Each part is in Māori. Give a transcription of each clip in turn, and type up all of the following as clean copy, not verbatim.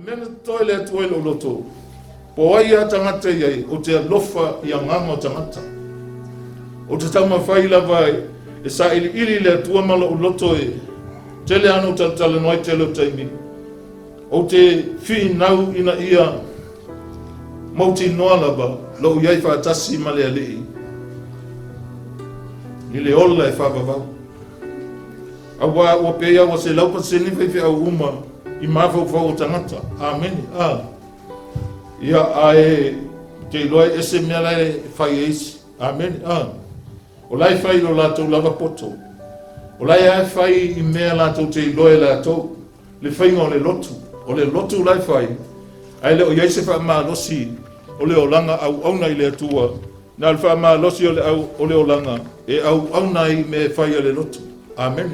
mena toile atu ele loto. Po ai a tangata iai, o te alofa i a nganga o tangata. O te tama whai lawai, e sa ili le atua mala o loto e, tele anu talatala noai tele o taimi. O te whi nau ina ia, mauti noa lava, lo iai whaatasi male alii. Ni le ola e whawawau. Awa ua pea wa se laupa seni whaiwhi au uma, i mawhau whau o tangata. Amen. Ia ae te loe ese mea lai whai eisi. Amen. O lai whai lo lātou lava poto. O lai ae whai i mea lātou te loe lātou. Le whainga o le lotu. O le lotu lai whai. Ai le o iaise wha maa losi. O le o langa au auna i le atua. Nā le wha maa losi o le o langa. E au auna i me whai o le lotu. Amen.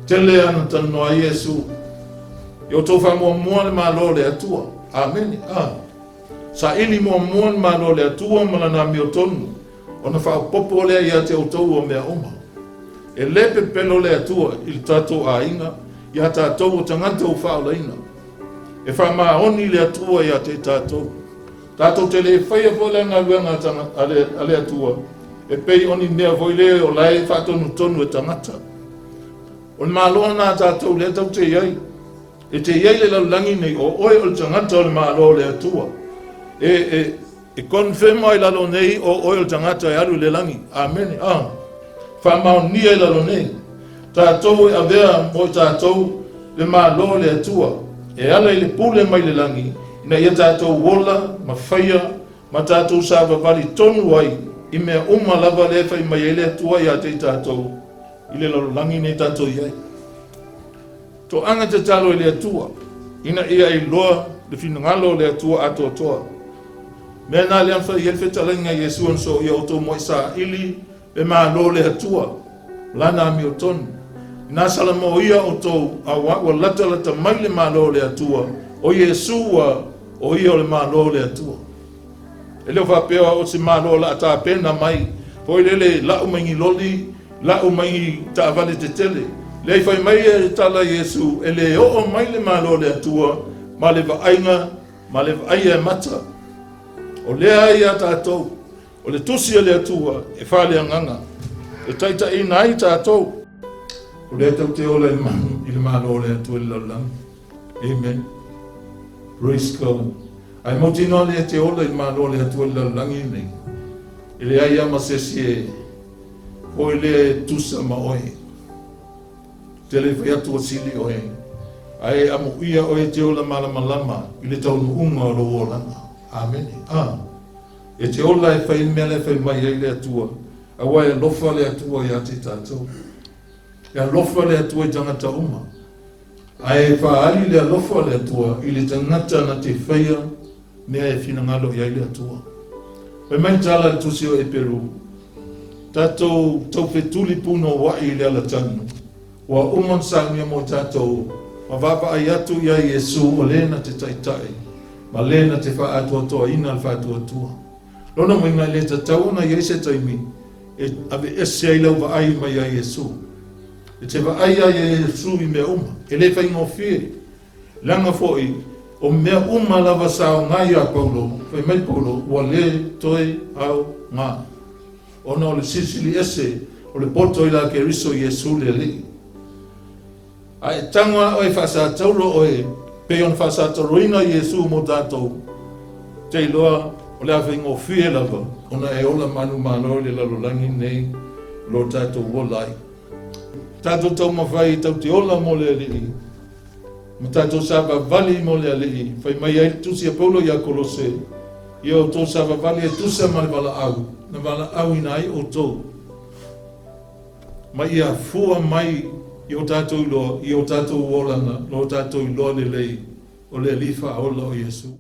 Tele ana tanu a Yesu. Yo tō wha mua le maa lo le atua. Amen. Sa ili mua le maa lo le atua malana mi o tonu. Ona wha popo lea ia te o tau o mea oma. E lepe pelo le atua il tato a inga. Ia tātou o tangata o wha o leina. E wha maa oni le atua ia te tātou. Tātou te le whaia pole ngā luenga ale atua. E pei oni mea voile o lai whatonu tonu e tangata. O ni maa loa nā tātou le tau te iai. E te iai le laulangi nei o oe o le tangata o le maa loa le atua. E konfirma i lalo nei o oe o le tangata e aru le langi. Amen. Whamau nia i lalo nei. Tātou e avea mo tātou le maa loa le atua. E ala i le pule mai le langi. Ina ia tātou wola, ma whaia, ma tātou sa vavali tonu ai. I mea uma lava le whai mai ele atua ia te tātou. I le langi nei tātou iai. Tō anga te talo le atua. Ina ia i loa le whinangalo le atua ato toa. Mea nā le amwha i elwhe talenga Yesu anso ia o tō moi sa ili le maa lo le atua. Lana mi o tonu. Nā salamo ia o tō awa lata mai le maa lo le atua. O Yesu o ia o le maa lo le atua. E leo whapea o se maa lo la ata pena mai. Hoi lele lau mangi loli, lau mangi taavale te tele. Lei whai mai e tala Yesu, e le o mai le maa lo le atua, ma le vaainga, ma le vaia e mata. O lea ia tātou, o le tusi le atua, e whale anganga. E taita i nai tātou. O lea tau te ola i le maa lo le atua le laulangi. Amen. Praise God. Ai mauti noa le te ola i maa lo le atua le laulangi nei. E le aia ma sesie, o le tusa ma oe. Te le whai atua sili oe. Ai amu ia oe te ola malama i le taunu unga o lo olanga. Amen. E te ola e whai mea le whai mai ai le atua. Awa e lofa le atua i ate tātou. E lofa le atua i tangata uma. Ai whaari le lofa le atua i le tangata na te whaia mea e whinangalo i ai le atua. Wai mai tala le tusio e Peru. Tātou tau whetuli puno wai le ala tanu. Wa umon sāngia mo tātou. Ma vava ai atu i ai Yesu o lena te taitai. Ma lena te wha atua toa ina le wha atua tua. Lona mo inga le tatau na Yesu taimi. E ave ese ai lau wa ai mai ai Yesu. E te wa ai ai Yesu i mea uma. E le wha ingo fie. Langa foi. O mea uma lava sao ngai a Paulo. Whai mai Paulo. Wa le toi au ngā. Ona o le sisili ese. O le poto i la ke riso Yesu le li. Ai tangwa o e whasa tauro o e. Pe on whasa tauroina Yesu mo tātou. Te iloa o le awhi ngō fie lava. Ona e ola manu mano le lalolangi nei. Lo tātou wolai. Tātou tau mawhai tau te ola mo le li. Ma tātou sāwa vali mo le li. Whai mai ai tusi a Paulo i a Kolose. Ia o tō sāwa vali e tusa ma le wala au. Na wala au ina ai o tō. Ma ia fua mai i o tātou loa, i o tātou wolanga, lo tātou loa le lei, o le lifa o Yesu.